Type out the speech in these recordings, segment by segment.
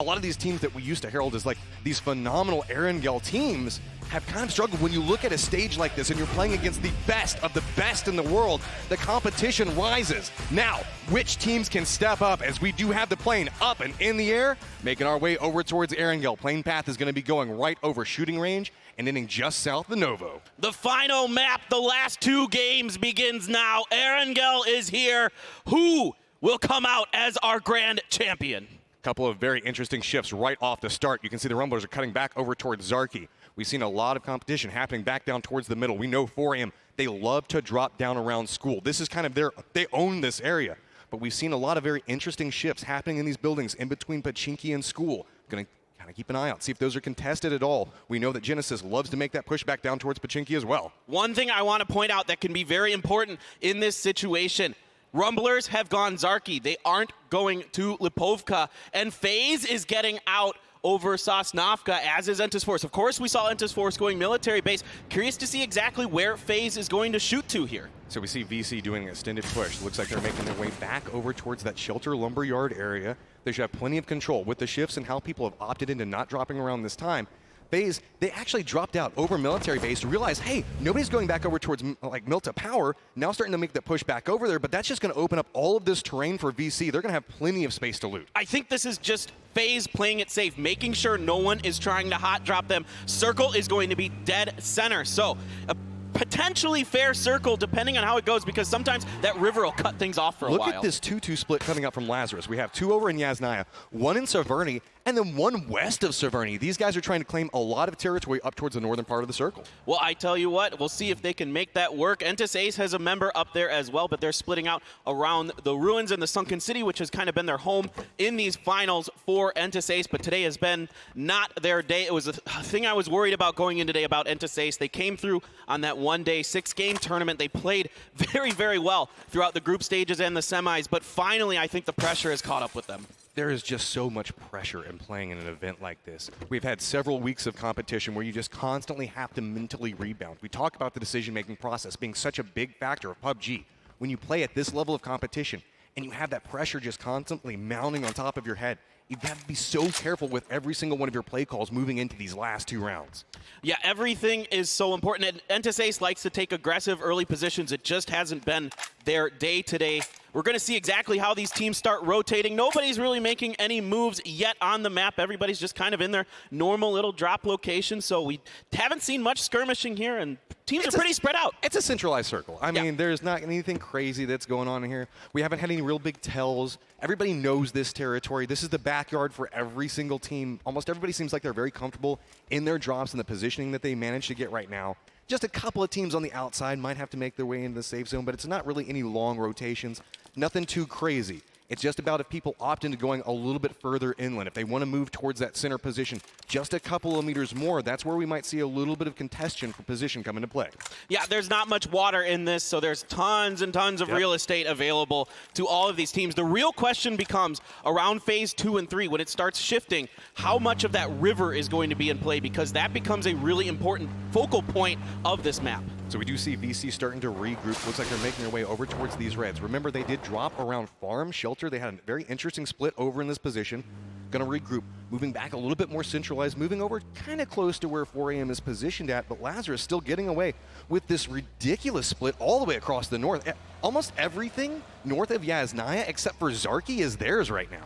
A lot of these teams that we used to herald as like these phenomenal Erangel teams have kind of struggled. When you look at a stage like this and you're playing against the best of the best in the world, the competition rises. Now, which teams can step up as we do have the plane up and in the air, making our way over towards Erangel. Plane path is going to be going right over shooting range and ending just south of Novo. The final map, the last 2 games begins now. Erangel is here. Who will come out as our grand champion? Couple of very interesting shifts right off the start. You can see the Rumblers are cutting back over towards Zarky. We've seen a lot of competition happening back down towards the middle. We know 4AM, they love to drop down around school. This is kind of they own this area. But we've seen a lot of very interesting shifts happening in these buildings in between Pachinki and school. Gonna kind of keep an eye out, see if those are contested at all. We know that Genesis loves to make that push back down towards Pachinki as well. One thing I want to point out that can be very important in this situation. Rumblers have gone Zarky. They aren't going to Lipovka. And FaZe is getting out over Sosnovka, as is Entus Force. Of course, we saw Entus Force going military base. Curious to see exactly where FaZe is going to shoot to here. So we see VC doing an extended push. Looks like they're making their way back over towards that shelter lumberyard area. They should have plenty of control. With the shifts and how people have opted into not dropping around this time, FaZe, they actually dropped out over military base to realize, hey, nobody's going back over towards like Milta Power, now starting to make the push back over there, but that's just going to open up all of this terrain for VC. They're going to have plenty of space to loot. I think this is just FaZe playing it safe, making sure no one is trying to hot drop them. Circle is going to be dead center, so a potentially fair circle depending on how it goes, because sometimes that river will cut things off for a while. Look at this 2-2 split coming up from Lazarus. We have 2 over in Yasnaya, 1 in Severny, and then 1 west of Severny. These guys are trying to claim a lot of territory up towards the northern part of the circle. Well, I tell you what, we'll see if they can make that work. Entus Ace has a member up there as well, but they're splitting out around the ruins and the Sunken City, which has kind of been their home in these finals for Entus Ace, but today has been not their day. It was a thing I was worried about going in today about Entus Ace. They came through on that one-day 6-game tournament. They played very, very well throughout the group stages and the semis, but finally I think the pressure has caught up with them. There is just so much pressure in playing in an event like this. We've had several weeks of competition where you just constantly have to mentally rebound. We talk about the decision-making process being such a big factor of PUBG. When you play at this level of competition and you have that pressure just constantly mounting on top of your head, you've got to be so careful with every single one of your play calls moving into these last 2 rounds. Yeah, everything is so important. And Entus Ace likes to take aggressive early positions. It just hasn't been their day today. We're going to see exactly how these teams start rotating. Nobody's really making any moves yet on the map. Everybody's just kind of in their normal little drop location. So we haven't seen much skirmishing here, and teams are pretty spread out. It's a centralized circle. I mean, there's not anything crazy that's going on here. We haven't had any real big tells. Everybody knows this territory. This is the backyard for every single team. Almost everybody seems like they're very comfortable in their drops and the positioning that they managed to get right now. Just a couple of teams on the outside might have to make their way into the safe zone, but it's not really any long rotations. Nothing too crazy. It's just about if people opt into going a little bit further inland. If they want to move towards that center position just a couple of meters more, that's where we might see a little bit of contention for position come into play. Yeah, there's not much water in this, so there's tons and tons of real estate available to all of these teams. The real question becomes around phase 2 and 3, when it starts shifting, how much of that river is going to be in play, because that becomes a really important focal point of this map. So we do see VC starting to regroup. Looks like they're making their way over towards these reds. Remember, they did drop around farm shelter. They had a very interesting split over in this position. Going to regroup, moving back a little bit more centralized, moving over kind of close to where 4AM is positioned at, but Lazarus still getting away with this ridiculous split all the way across the north. Almost everything north of Yasnaya except for Zarky is theirs right now.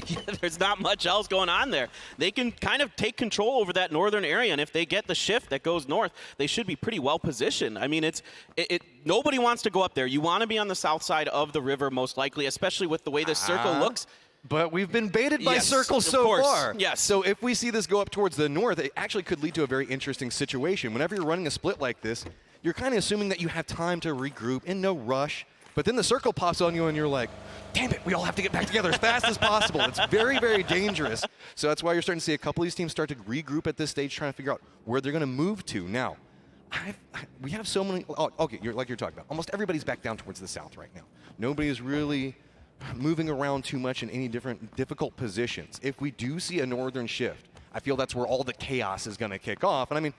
Yeah, there's not much else going on there. They can kind of take control over that northern area, and if they get the shift that goes north, they should be pretty well positioned. I mean, nobody wants to go up there. You want to be on the south side of the river, most likely, especially with the way this circle looks. But we've been baited by Circle so far. Yes. So if we see this go up towards the north, it actually could lead to a very interesting situation. Whenever you're running a split like this, you're kind of assuming that you have time to regroup in no rush. But then the circle pops on you and you're like, damn it, we all have to get back together as fast as possible. It's very, very dangerous. So that's why you're starting to see a couple of these teams start to regroup at this stage, trying to figure out where they're going to move to. Now, we have so many, okay, like you're talking about, almost everybody's back down towards the south right now. Nobody is really moving around too much in any difficult positions. If we do see a northern shift, I feel that's where all the chaos is going to kick off. And I mean,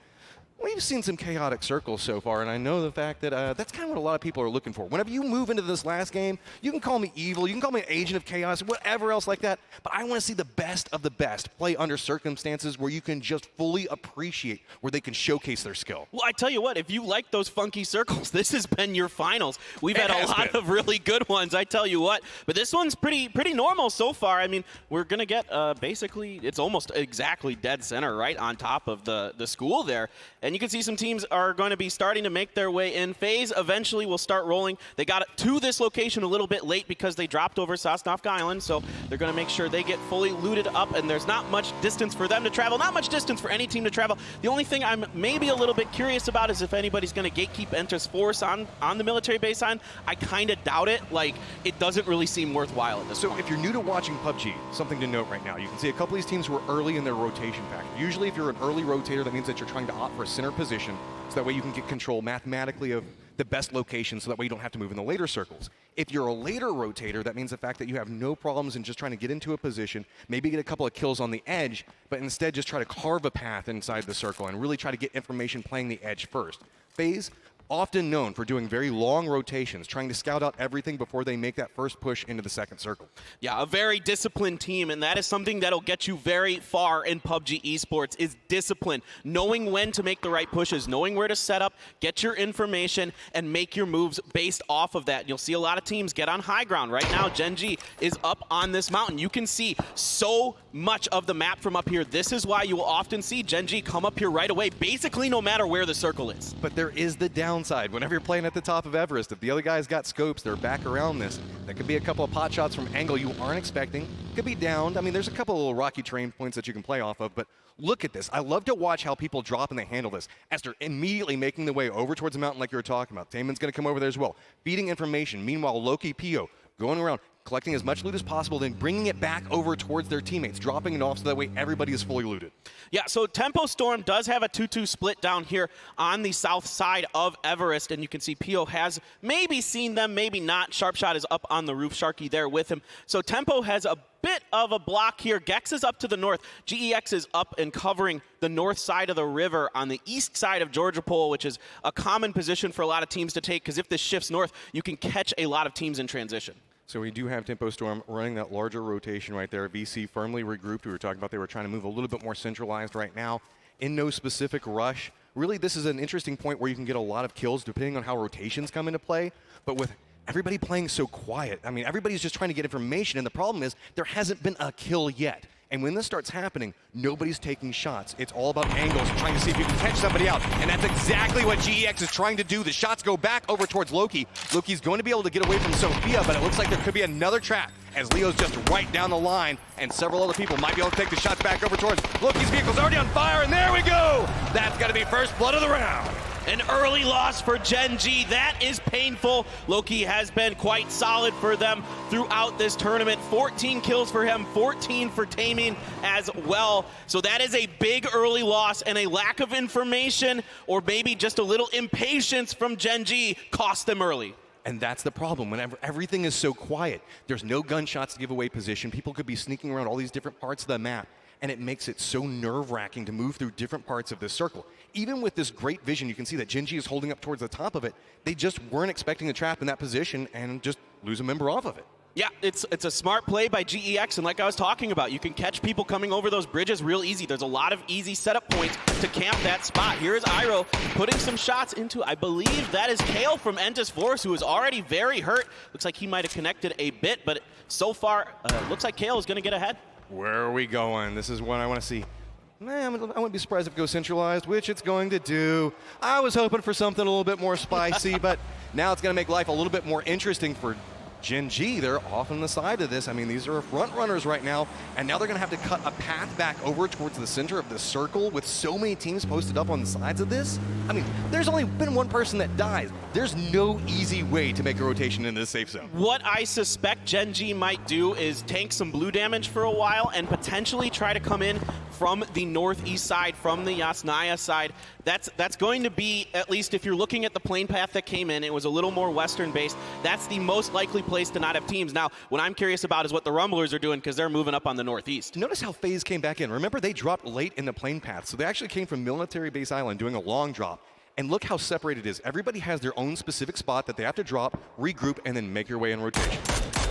We've seen some chaotic circles so far, and I know the fact that that's kind of what a lot of people are looking for. Whenever you move into this last game, you can call me evil, you can call me an agent of chaos, whatever else like that, but I want to see the best of the best play under circumstances where you can just fully appreciate, where they can showcase their skill. Well, I tell you what, if you like those funky circles, this has been your finals. We've had a lot of really good ones, I tell you what. But this one's pretty normal so far. I mean, we're going to get basically, it's almost exactly dead center right on top of the school there. And you can see some teams are going to be starting to make their way in. FaZe eventually will start rolling. They got to this location a little bit late because they dropped over Sosnovka Island, so they're going to make sure they get fully looted up, and there's not much distance for them to travel, not much distance for any team to travel. The only thing I'm maybe a little bit curious about is if anybody's going to gatekeep Enter's force on the military baseline. I kind of doubt it. Like, it doesn't really seem worthwhile at this point. So if you're new to watching PUBG, something to note right now, you can see a couple of these teams were early in their rotation pack. Usually if you're an early rotator, that means that you're trying to opt for a center position, so that way you can get control mathematically of the best location, so that way you don't have to move in the later circles. If you're a later rotator, that means the fact that you have no problems in just trying to get into a position, maybe get a couple of kills on the edge, but instead just try to carve a path inside the circle and really try to get information playing the edge first. FaZe, often known for doing very long rotations, trying to scout out everything before they make that first push into the second circle. Yeah, a very disciplined team, and that is something that'll get you very far in PUBG esports, is discipline. Knowing when to make the right pushes, knowing where to set up, get your information, and make your moves based off of that. You'll see a lot of teams get on high ground. Right now, Gen G is up on this mountain. You can see so much of the map from up here. This is why you will often see Gen G come up here right away, basically no matter where the circle is. But there is the downside. Whenever you're playing at the top of Everest, if the other guy's got scopes, they're back around this. That could be a couple of pot shots from angle you aren't expecting. Could be downed. I mean, there's a couple of little rocky terrain points that you can play off of, but look at this. I love to watch how people drop and they handle this as they're immediately making the way over towards the mountain like you were talking about. Damon's going to come over there as well, feeding information. Meanwhile, Loki, Pio, going around, collecting as much loot as possible, then bringing it back over towards their teammates, dropping it off so that way everybody is fully looted. Yeah, so Tempo Storm does have a 2-2 split down here on the south side of Everest, and you can see Pio has maybe seen them, maybe not. Sharpshot is up on the roof, Sharky there with him. So Tempo has a bit of a block here. Gex is up to the north. GEX is up and covering the north side of the river on the east side of Georgia Pole, which is a common position for a lot of teams to take, because if this shifts north, you can catch a lot of teams in transition. So we do have Tempo Storm running that larger rotation right there. VC firmly regrouped. We were talking about they were trying to move a little bit more centralized right now in no specific rush. Really, this is an interesting point where you can get a lot of kills depending on how rotations come into play. But with everybody playing so quiet, I mean, everybody's just trying to get information. And the problem is there hasn't been a kill yet. And when this starts happening, nobody's taking shots. It's all about angles, trying to see if you can catch somebody out. And that's exactly what GEX is trying to do. The shots go back over towards Loki. Loki's going to be able to get away from Sophia, but it looks like there could be another trap as Leo's just right down the line, and several other people might be able to take the shots back over towards Loki's vehicle's already on fire, and there we go! That's got to be first blood of the round. An early loss for Gen G. That is painful. Loki has been quite solid for them throughout this tournament. 14 kills for him, 14 for Taming as well. So that is a big early loss, and a lack of information, or maybe just a little impatience from Gen G, cost them early. And that's the problem. Whenever everything is so quiet, there's no gunshots to give away position. People could be sneaking around all these different parts of the map, and it makes it so nerve-wracking to move through different parts of this circle. Even with this great vision, you can see that Gen G is holding up towards the top of it. They just weren't expecting the trap in that position and just lose a member off of it. Yeah, it's a smart play by GEX, and like I was talking about, you can catch people coming over those bridges real easy. There's a lot of easy setup points to camp that spot. Here is Iroh putting some shots into, I believe that is Kale from Entus Force, who is already very hurt. Looks like he might have connected a bit, but so far, looks like Kale is going to get ahead. Where are we going? This is what I want to see. Man, I wouldn't be surprised if it goes centralized, which it's going to do. I was hoping for something a little bit more spicy, but now it's going to make life a little bit more interesting for Gen G. They're off on the side of this. I mean, these are front runners right now, and now they're going to have to cut a path back over towards the center of the circle with so many teams posted up on the sides of this. I mean, there's only been one person that dies. There's no easy way to make a rotation into the safe zone. What I suspect Gen G might do is tank some blue damage for a while and potentially try to come in from the northeast side, from the Yasnaya side. That's going to be, at least if you're looking at the plane path that came in, it was a little more western based. That's the most likely place to not have teams. Now, what I'm curious about is what the Rumblers are doing because they're moving up on the northeast. Notice how FaZe came back in. Remember, they dropped late in the plane path, so they actually came from Military Base Island doing a long drop. And look how separated it is. Everybody has their own specific spot that they have to drop, regroup, and then make your way in rotation.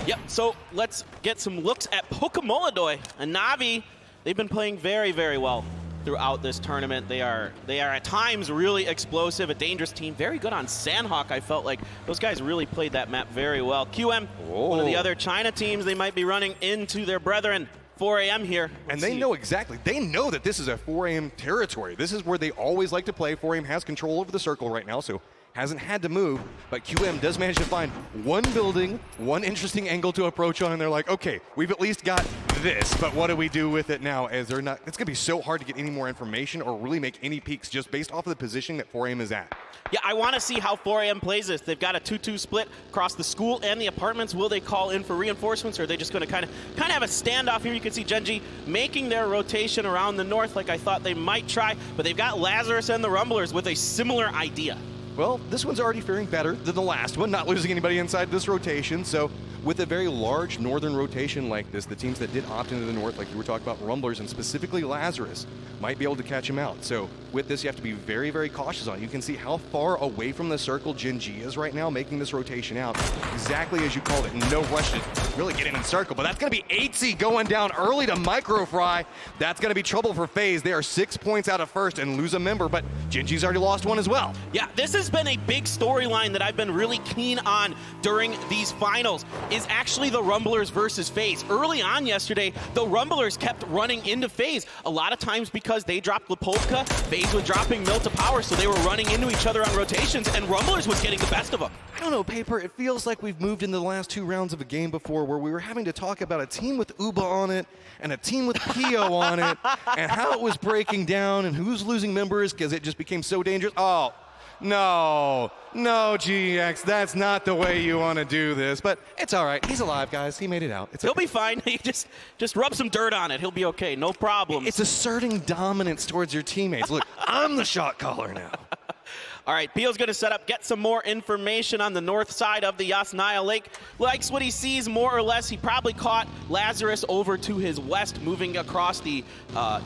Yep, so let's get some looks at Pokemoladoy and Na'Vi. They've been playing very, very well throughout this tournament. They are at times really explosive, a dangerous team, very good on Sandhawk. I felt like those guys really played that map very well. QM, one of the other China teams, they might be running into their brethren. 4 a.m. here. And they know exactly. They know that this is a 4 a.m. territory. This is where they always like to play. 4 a.m. has control over the circle right now, so hasn't had to move. But QM does manage to find one building, one interesting angle to approach on, and they're like, okay, we've at least got this, but what do we do with it now? As they're not, it's going to be so hard to get any more information or really make any peeks just based off of the positioning that 4 a.m. is at. Yeah, I want to see how 4 a.m. plays this. They've got a 2-2 split across the school and the apartments. Will they call in for reinforcements, or are they just going to kind of have a standoff here? You can see Genji making their rotation around the north like I thought they might try, but they've got Lazarus and the Rumblers with a similar idea. Well, this one's already faring better than the last one, not losing anybody inside this rotation. So with a very large northern rotation like this, the teams that did opt into the north, like you were talking about, Rumblers and specifically Lazarus, might be able to catch him out. So with this, you have to be very, very cautious on it. You can see how far away from the circle Genji is right now, making this rotation out. Exactly as you called it, no rush to really get in circle. But that's going to be 8C going down early to Microfry. That's going to be trouble for FaZe. They are 6 points out of first and lose a member, but Genji's already lost one as well. Yeah, this has been a big storyline that I've been really keen on during these finals, is actually the Rumblers versus FaZe. Early on yesterday, the Rumblers kept running into FaZe, a lot of times because they dropped Lepolka, FaZe was dropping Mill to power, so they were running into each other on rotations, and Rumblers was getting the best of them. I don't know, Paper, it feels like we've moved into the last 2 rounds of a game before where we were having to talk about a team with Uba on it and a team with Pio on it and how it was breaking down and who's losing members because it just became so dangerous. Oh, no, GX, that's not the way you want to do this. But it's all right. He's alive, guys. He made it out. He'll be fine. He just rub some dirt on it. He'll be okay. No problem. It's asserting dominance towards your teammates. Look, I'm the shot caller now. All right, Pio's going to set up, get some more information on the north side of the Yasnaya Lake. Likes what he sees more or less. He probably caught Lazarus over to his west, moving across the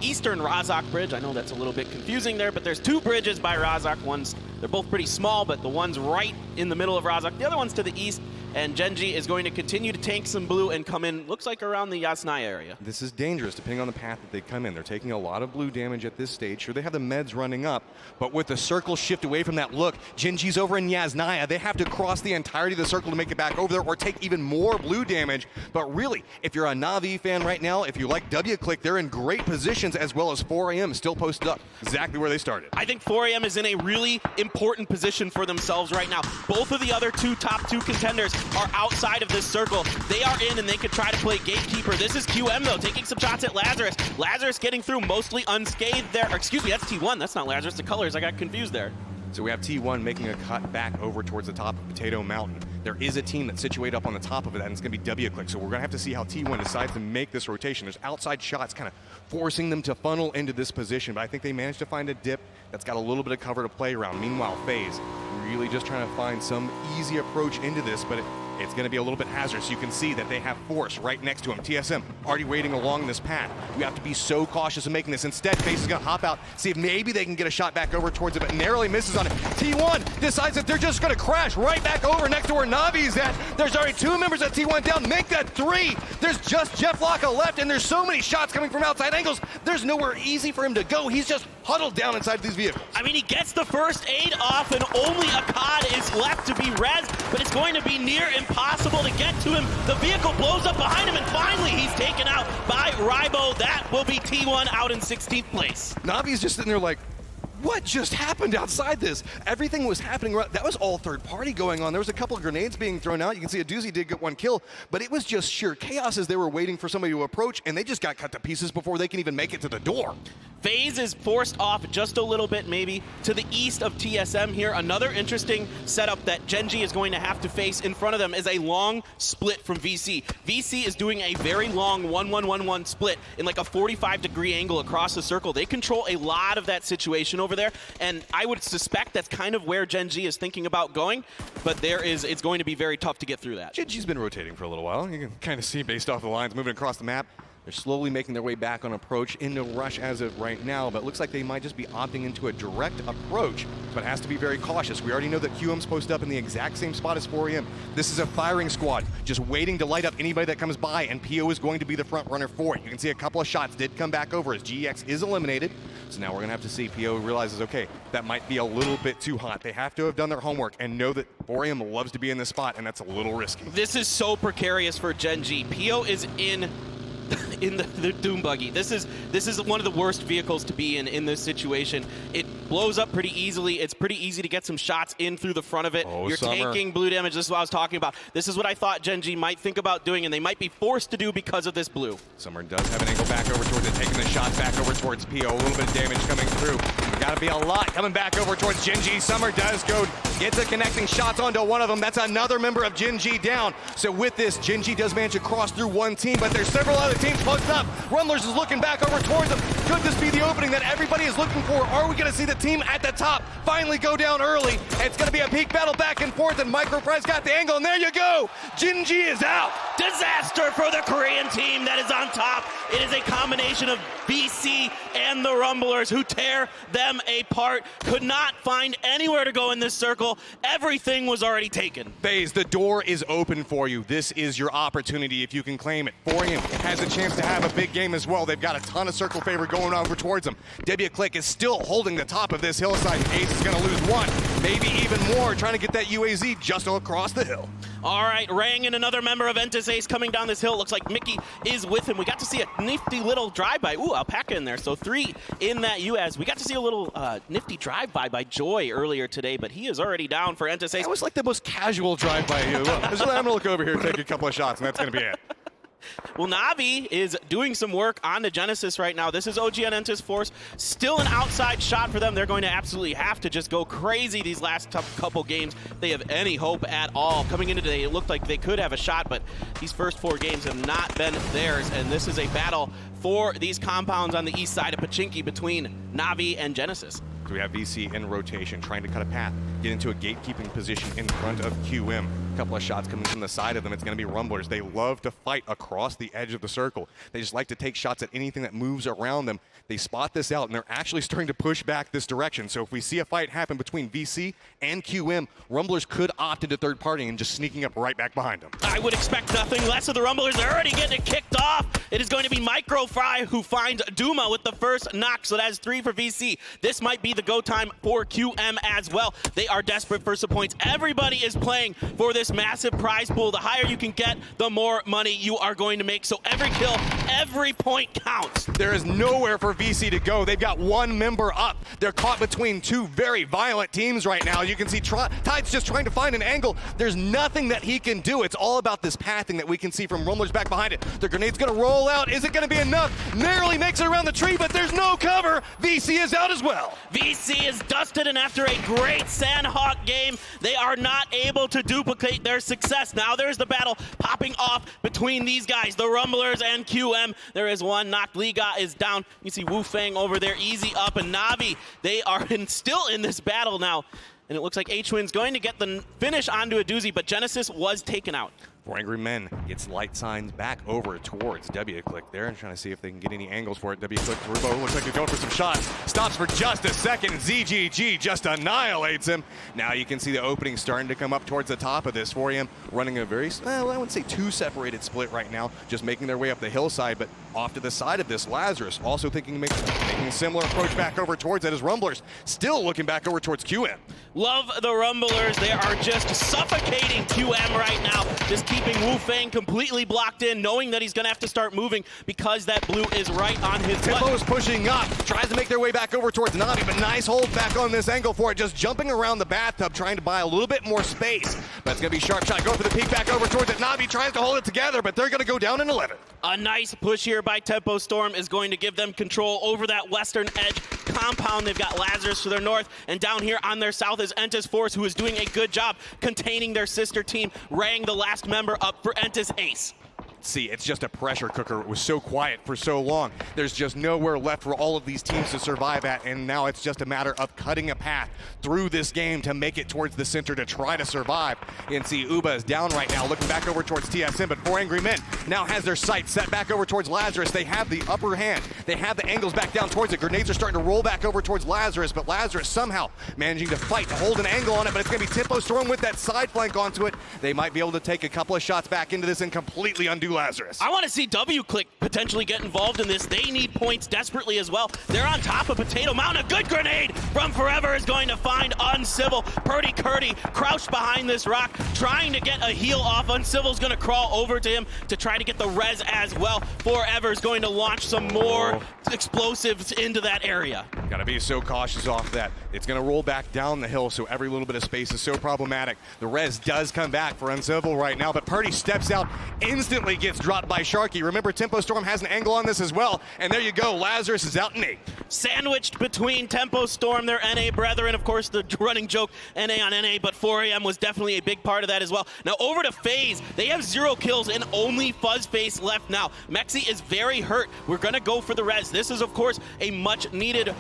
eastern Razak Bridge. I know that's a little bit confusing there, but there's 2 bridges by Razak. They're both pretty small, but the one's right in the middle of Razak. The other one's to the east, and Genji is going to continue to tank some blue and come in, looks like around the Yasnaya area. This is dangerous depending on the path that they come in. They're taking a lot of blue damage at this stage. Sure, they have the meds running up, but with the circle shift away from that look, Genji's over in Yasnaya. They have to cross the entirety of the circle to make it back over there or take even more blue damage. But really, if you're a Na'Vi fan right now, if you like W-Click, they're in great positions as well as 4 a.m. still posted up exactly where they started. I think 4 a.m. is in a really important position for themselves right now. Both of the other top two contenders are outside of this circle. They are in and they could try to play gatekeeper. This is QM though, taking some shots at Lazarus. Lazarus getting through mostly unscathed there. Or, excuse me, that's T1. That's not Lazarus. The colors, I got confused there. So we have T1 making a cut back over towards the top of Potato Mountain. There is a team that's situated up on the top of it, and it's going to be W-Click. So we're going to have to see how T1 decides to make this rotation. There's outside shots kind of forcing them to funnel into this position, but I think they managed to find a dip that's got a little bit of cover to play around. Meanwhile, FaZe really just trying to find some easy approach into this, but it's going to be a little bit hazardous. You can see that they have Force right next to him. TSM already waiting along this path. We have to be so cautious in making this. Instead, FaZe is going to hop out, see if maybe they can get a shot back over towards it, but narrowly misses on it. T1 decides that they're just going to crash right back over next to where Navi's at. There's already 2 members at T1 down. Make that 3. There's just Jeff Locke left, and there's so many shots coming from outside angles. There's nowhere easy for him to go. He's just huddled down inside these vehicles. I mean, he gets the first aid off, and only Akkad is left to be res, but it's going to be near impossible to get to him. The vehicle blows up behind him, and finally he's taken out by Rybo. That will be T1 out in 16th place. Navi's just sitting there like, what just happened outside this? Everything was happening. That was all third party going on. There was a couple of grenades being thrown out. You can see a doozy did get 1 kill, but it was just sheer chaos as they were waiting for somebody to approach, and they just got cut to pieces before they can even make it to the door. FaZe is forced off just a little bit, maybe to the east of TSM here. Another interesting setup that Gen G is going to have to face in front of them is a long split from VC. VC is doing a very long 1-1-1-1 split in like a 45-degree angle across the circle. They control a lot of that situation over there, and I would suspect that's kind of where Gen G is thinking about going, but it's going to be very tough to get through that. Gen G's been rotating for a little while. You can kind of see based off the lines moving across the map. They're slowly making their way back on approach into rush as of right now, but it looks like they might just be opting into a direct approach, but has to be very cautious. We already know that QM's posted up in the exact same spot as 4AM. This is a firing squad, just waiting to light up anybody that comes by, and PO is going to be the front runner for it. You can see a couple of shots did come back over as GX is eliminated, so now we're going to have to see PO realizes, okay, that might be a little bit too hot. They have to have done their homework and know that 4AM loves to be in this spot, and that's a little risky. This is so precarious for Gen G. PO is in the Doom Buggy. This is one of the worst vehicles to be in this situation. It blows up pretty easily. It's pretty easy to get some shots in through the front of it. Oh, You're taking blue damage. This is what I was talking about. This is what I thought Gen G might think about doing, and they might be forced to do because of this blue. Summer does have an angle back over towards it, taking the shot back over towards PO. A little bit of damage coming through. Got to be a lot coming back over towards Gen G. Summer does go, gets a connecting shots onto one of them. That's another member of Gen G down. So with this, Gen G does manage to cross through one team, but there's several other teams close up. Rumblers is looking back over towards them. Could this be the opening that everybody is looking for? Are we going to see the team at the top finally go down early? It's going to be a peak battle back and forth, and Microprice got the angle, and there you go. Gen G is out. Disaster for the Korean team that is on top. It is a combination of BC and the Rumblers who tear them apart. Could not find anywhere to go in this circle. Everything was already taken. FaZe, the door is open for you. This is your opportunity if you can claim it. 4AM has a chance to have a big game as well. They've got a ton of circle favor going over towards them. WClick is still holding the top of this hillside. Ace is going to lose one, maybe even more, trying to get that UAZ just across the hill. All right, Rang and another member of Entis Ace coming down this hill. Looks like Mickey is with him. We got to see a nifty little drive-by. Ooh, Alpaca in there. So 3 in that UAZ. We got to see a little nifty drive-by by Joy earlier today, but he is already down for Entis Ace. That was like the most casual drive-by. I'm going to look over here, take a couple of shots, and that's going to be it. Well, Navi is doing some work on the Genesis right now. This is OGN Entis Force. Still an outside shot for them. They're going to absolutely have to just go crazy these last couple games. They have any hope at all. Coming into today, it looked like they could have a shot, but these first 4 games have not been theirs, and this is a battle for these compounds on the east side of Pachinki between Navi and Genesis. So we have VC in rotation, trying to cut a path, get into a gatekeeping position in front of QM. A couple of shots coming from the side of them. It's going to be Rumblers. They love to fight across the edge of the circle. They just like to take shots at anything that moves around them. They spot this out, and they're actually starting to push back this direction. So if we see a fight happen between VC and QM, Rumblers could opt into third party and just sneaking up right back behind them. I would expect nothing less of the Rumblers. They're already getting it kicked off. It is going to be Microfry who finds Duma with the first knock, so that is 3 for VC. This might be the go time for QM as well. They are desperate for some points. Everybody is playing for this massive prize pool. The higher you can get, the more money you are going to make. So every kill, every point counts. There is nowhere for VC to go. They've got one member up. They're caught between 2 very violent teams right now. You can see Tide's just trying to find an angle. There's nothing that he can do. It's all about this pathing that we can see from Rumblers back behind it. The grenade's going to roll out. Is it going to be enough? Narrowly makes it around the tree, but there's no cover. VC is out as well. VC is dusted, and after a great Sandhawk game, they are not able to duplicate their success. Now there's the battle popping off between these guys, the Rumblers and QM. There is one knocked. Liga is down. You see Wu Fang over there, easy up, and Navi, they are still in this battle now. And it looks like H-Win's going to get the finish onto a doozy, but Genesis was taken out. 4 Angry Men gets light signs back over towards WClick there and trying to see if they can get any angles for it. WClick Turbo looks like they're going for some shots. Stops for just a second. ZGG just annihilates him. Now you can see the opening starting to come up towards the top of this. 4AM running a very, I wouldn't say too separated split right now, just making their way up the hillside, but off to the side of this, Lazarus also thinking making a similar approach back over towards it as Rumblers still looking back over towards QM. Love the Rumblers. They are just suffocating QM right now. Just keeping Wu Fang completely blocked in, knowing that he's going to have to start moving because that blue is right on his butt. Tempo is pushing up, tries to make their way back over towards Navi, but nice hold back on this angle for it, just jumping around the bathtub, trying to buy a little bit more space. But it's going to be Sharp Shot, go for the peek back over towards it. Navi tries to hold it together, but they're going to go down in 11. A nice push here by Tempo Storm is going to give them control over that western edge compound. They've got Lazarus to their north, and down here on their south is Entis Force, who is doing a good job containing their sister team, raying the last member up for Entis Ace. See, it's just a pressure cooker. It was so quiet for so long. There's just nowhere left for all of these teams to survive at, and now it's just a matter of cutting a path through this game to make it towards the center to try to survive. And see, Uba is down right now, looking back over towards TSM, but 4 Angry Men now has their sights set back over towards Lazarus. They have the upper hand. They have the angles back down towards it. Grenades are starting to roll back over towards Lazarus, but Lazarus somehow managing to fight, to hold an angle on it, but it's going to be Tempo Storm with that side flank onto it. They might be able to take a couple of shots back into this and completely undo Lazarus. I want to see WClick potentially get involved in this. They need points desperately as well. They're on top of Potato Mountain. A good grenade from Forever is going to find Uncivil. Purdy Curdy crouched behind this rock, trying to get a heal off. Uncivil's going to crawl over to him to try to get the res as well. Forever is going to launch some more explosives into that area. Gotta be so cautious off that. It's gonna roll back down the hill, so every little bit of space is so problematic. The res does come back for Uncivil right now, but Purdy steps out, instantly gets dropped by Sharky. Remember, Tempo Storm has an angle on this as well, and there you go, Lazarus is out in 8. Sandwiched between Tempo Storm, their NA brethren, of course, the running joke, NA on NA, but 4AM was definitely a big part of that as well. Now over to FaZe. They have 0 kills and only Fuzzface left now. Mexi is very hurt. We're gonna go for the res. This is, of course, a much needed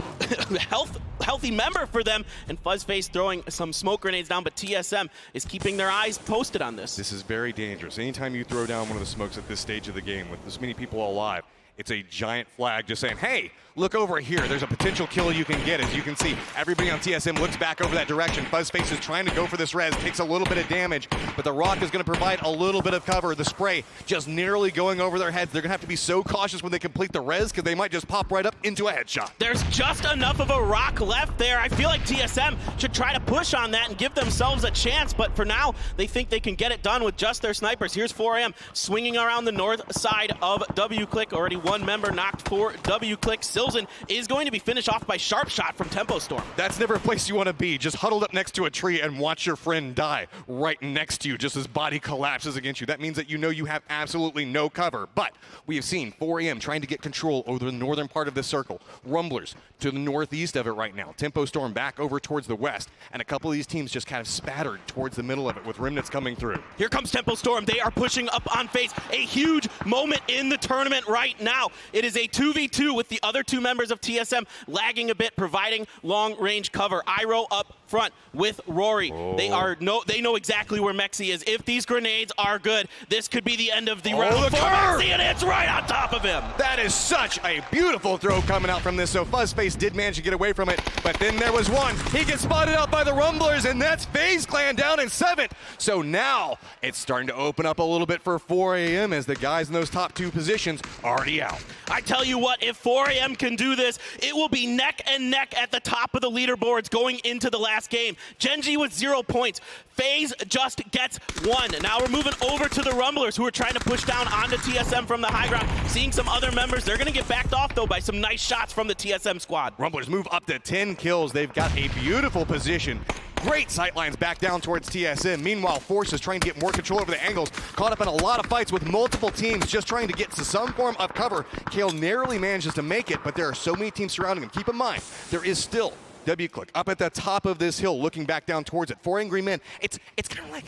healthy member for them, and Fuzzface throwing some smoke grenades down, but TSM is keeping their eyes posted on this. This is very dangerous. Anytime you throw down one of the smokes at this stage of the game with this many people alive, it's a giant flag just saying, hey, look over here. There's a potential kill you can get. As you can see, everybody on TSM looks back over that direction. Fuzzface is trying to go for this res, takes a little bit of damage, but the rock is going to provide a little bit of cover. The spray just nearly going over their heads. They're going to have to be so cautious when they complete the res because they might just pop right up into a headshot. There's just enough of a rock left there. I feel like TSM should try to push on that and give themselves a chance, but for now, they think they can get it done with just their snipers. Here's 4AM swinging around the north side of WClick. Already one member knocked for WClick. Silzen is going to be finished off by Sharp Shot from Tempo Storm. That's never a place you want to be, just huddled up next to a tree and watch your friend die right next to you, just as body collapses against you. That means that you know you have absolutely no cover. But we have seen 4AM trying to get control over the northern part of this circle. Rumblers to the northeast of it right now. Tempo Storm back over towards the west, and a couple of these teams just kind of spattered towards the middle of it with remnants coming through. Here comes Tempo Storm. They are pushing up on FaZe. A huge moment in the tournament right now. It is a 2v2 with the other 2 members of TSM lagging a bit, providing long-range cover. Iroh up front with Rory. They know exactly where Mexi is. If these grenades are good, this could be the end of the round for Mexi, and it's right on top of him. That is such a beautiful throw coming out from this. So Fuzzface did manage to get away from it, but then there was one. He gets spotted out by the Rumblers, and that's FaZe Clan down in 7th. So now it's starting to open up a little bit for 4AM as the guys in those top 2 positions already out. I tell you what, if 4AM can do this, it will be neck and neck at the top of the leaderboards going into the last game. Genji with 0 points. FaZe just gets 1. Now we're moving over to the Rumblers, who are trying to push down onto TSM from the high ground. Seeing some other members. They're going to get backed off, though, by some nice shots from the TSM squad. Rumblers move up to 10 kills. They've got a beautiful position. Great sightlines back down towards TSM. Meanwhile, Force is trying to get more control over the angles. Caught up in a lot of fights with multiple teams just trying to get to some form of cover. Kale narrowly manages to make it, but there are so many teams surrounding him. Keep in mind, there is still WClick up at the top of this hill looking back down towards it. 4 Angry Men. It's kind of like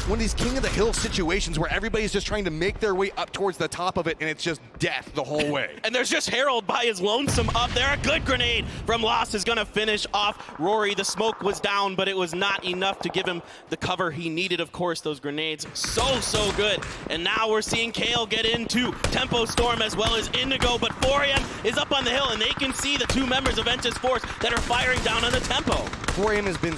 one of these king of the hill situations where everybody's just trying to make their way up towards the top of it, and it's just death the whole way. And there's just Harold by his lonesome up there. A good grenade from Lost is going to finish off Rory. The smoke was down, but it was not enough to give him the cover he needed. Of course, those grenades so good. And now we're seeing Kale get into Tempo Storm as well as Indigo, but 4AM is up on the hill, and they can see the 2 members of Entis Force that are firing down on the Tempo. 4AM has been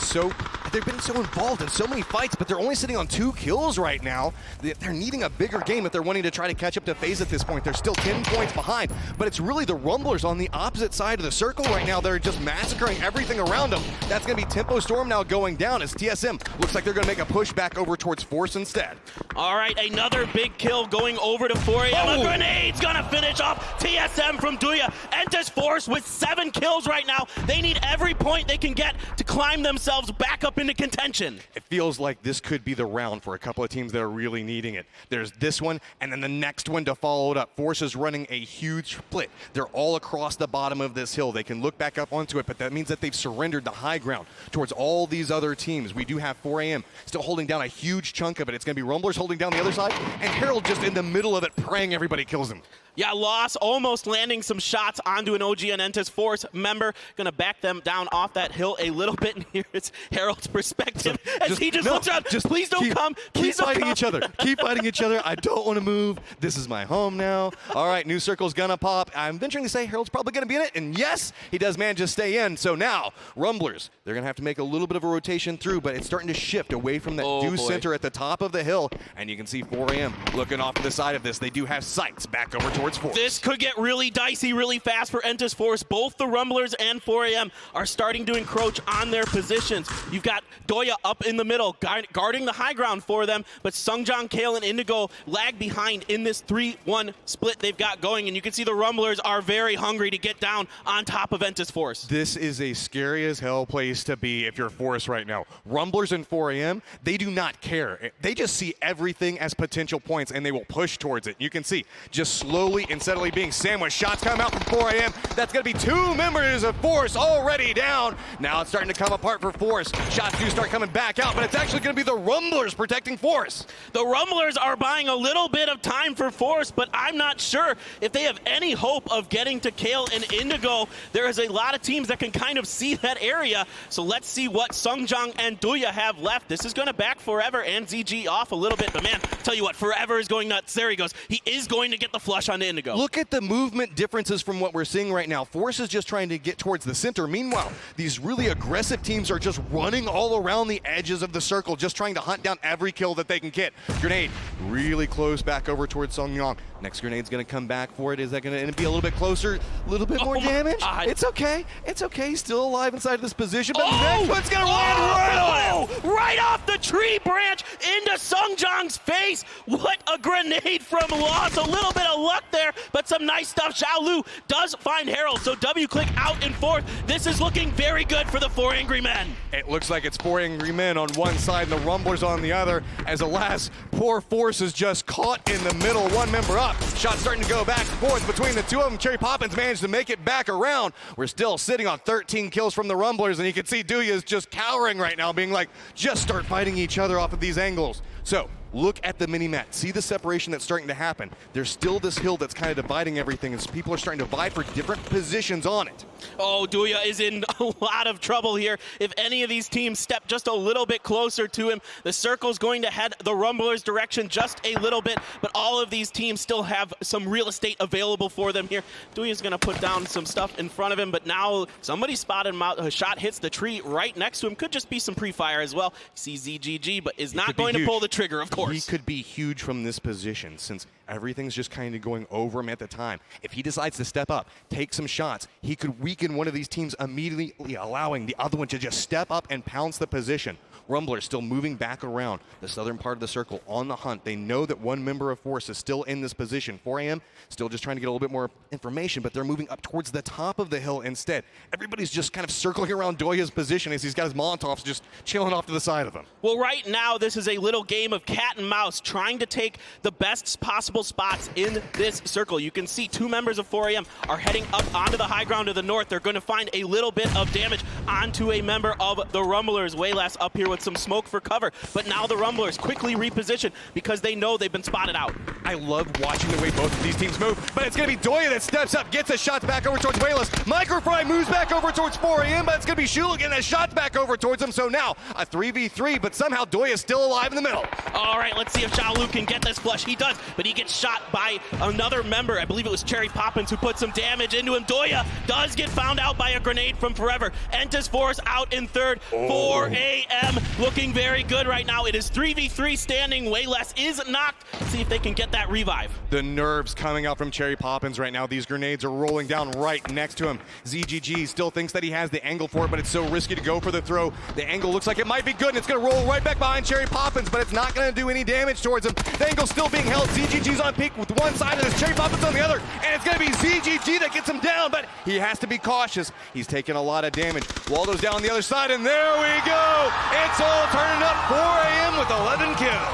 they've been so involved in so many fights, but they're only sitting on 2 kills right now. They're needing a bigger game if they're wanting to try to catch up to FaZe at this point. They're still 10 points behind, but it's really the Rumblers on the opposite side of the circle right now. They're just massacring everything around them. That's going to be Tempo Storm now going down as TSM looks like they're going to make a push back over towards Force instead. All right, another big kill going over to 4AM. A grenade's going to finish off TSM from Duya. Entis Force with 7 kills right now. They need every point they can get to climb themselves back up into contention. It feels like this could be the round for a couple of teams that are really needing it. There's this one, and then the next one to follow it up. Force is running a huge split. They're all across the bottom of this hill. They can look back up onto it, but that means that they've surrendered the high ground towards all these other teams. We do have 4AM still holding down a huge chunk of it. It's going to be Rumblers holding down the other side, and Harold just in the middle of it praying everybody kills him. Yeah, Loss almost landing some shots onto an OG and Entis Force member. Going to back them down off that hill a little bit. And here's Harold's perspective as he just looks out. Just please don't come. Please keep don't fighting come. each other. Keep fighting each other. I don't want to move. This is my home now. All right, new circle's going to pop. I'm venturing to say Harold's probably going to be in it. And yes, he does manage to stay in. So now, Rumblers, they're going to have to make a little bit of a rotation through, but it's starting to shift away from that deuce center at the top of the hill. And you can see 4AM looking off to the side of this. They do have sights back over towards Force. This could get really dicey really fast for Entis Force. Both the Rumblers and 4AM are starting to encroach on their positions. You've got Doya up in the middle, guarding the high ground for them, but Sungjong, Kale, and Indigo lag behind in this 3-1 split they've got going, and you can see the Rumblers are very hungry to get down on top of Entis Force. This is a scary as hell place to be if you're Force right now. Rumblers and 4AM, they do not care. They just see everything as potential points, and they will push towards it. You can see just slowly and steadily being sandwich. Shots come out from 4AM. That's going to be 2 members of Force already down. Now it's starting to come apart for Force. Shots do start coming back out, but it's actually going to be the Rumblers protecting Force. The Rumblers are buying a little bit of time for Force, but I'm not sure if they have any hope of getting to Kale and Indigo. There is a lot of teams that can kind of see that area, so let's see what Sungjong and Doya have left. This is going to back Forever and ZG off a little bit, but man, tell you what, Forever is going nuts. There he goes. He is going to get the flush onto Indigo. Look at the movement differences from what we're seeing right now. Force is just trying to get towards the center. Meanwhile, these really aggressive teams are just running all around the edges of the circle, just trying to hunt down every kill that they can get. Grenade really close back over towards Sungjong. Next grenade's going to come back for it. Is that going to be a little bit closer, a little bit more damage? It's okay. It's okay. He's still alive inside of this position, but next one's going to land right on him. Right off the tree branch into Sungjong's face. What a grenade from Loss. A little bit of luck there, but some nice stuff. Xiao Lu does find Harold, so W-click out in fourth. This is looking very good for the 4 Angry Men. It looks like it's 4 Angry Men on one side and the Rumblers on the other, as alas, poor Force is just caught in the middle, one member up. Shots starting to go back and forth between the two of them. Cherry Poppins managed to make it back around. We're still sitting on 13 kills from the Rumblers, and you can see Doya is just cowering right now, being like, just start fighting each other off of these angles. So, look at the mini-map. See the separation that's starting to happen. There's still this hill that's kind of dividing everything as people are starting to vie for different positions on it. Oh, Doya is in a lot of trouble here. If any of these teams step just a little bit closer to him, the circle's going to head the Rumblers' direction just a little bit, but all of these teams still have some real estate available for them here. Doya's going to put down some stuff in front of him, but now somebody spotted him out. A shot hits the tree right next to him. Could just be some pre-fire as well. He sees ZGG, but is not going to pull the trigger, of course. He could be huge from this position since everything's just kind of going over him at the time. If he decides to step up, take some shots, he could weaken one of these teams immediately, allowing the other one to just step up and pounce the position. Rumblers still moving back around the southern part of the circle on the hunt. They know that one member of Force is still in this position. 4AM still just trying to get a little bit more information, but they're moving up towards the top of the hill instead. Everybody's just kind of circling around Doya's position as he's got his Molotovs just chilling off to the side of him. Well, right now, this is a little game of cat and mouse, trying to take the best possible spots in this circle. You can see 2 members of 4AM are heading up onto the high ground to the north. They're going to find a little bit of damage onto a member of the Rumblers. Way less up here with some smoke for cover, but now the Rumblers quickly reposition because they know they've been spotted out. I love watching the way both of these teams move, but it's going to be Doya that steps up, gets his shots back over towards Wayless. Microfry moves back over towards 4AM, but it's going to be Shula getting his shots back over towards him, so now a 3v3, but somehow Doya is still alive in the middle. All right, let's see if Xiao Lu can get this flush. He does, but he gets shot by another member. I believe it was Cherry Poppins who put some damage into him. Doya does get found out by a grenade from Forever. Entis Force out in third. 4AM looking very good right now. It is 3v3 standing. Wayless is knocked. Let's see if they can get that revive. The nerves coming out from Cherry Poppins right now. These grenades are rolling down right next to him. ZGG still thinks that he has the angle for it, but it's so risky to go for the throw. The angle looks like it might be good, and it's going to roll right back behind Cherry Poppins, but it's not going to do any damage towards him. The angle's still being held. ZGG's on peak with one side of this, Cherry Poppins on the other, and it's going to be ZGG that gets him down, but he has to be cautious. He's taking a lot of damage. Waldo's down on the other side, and there we go. It's It's all turning up 4 a.m. with 11 kills.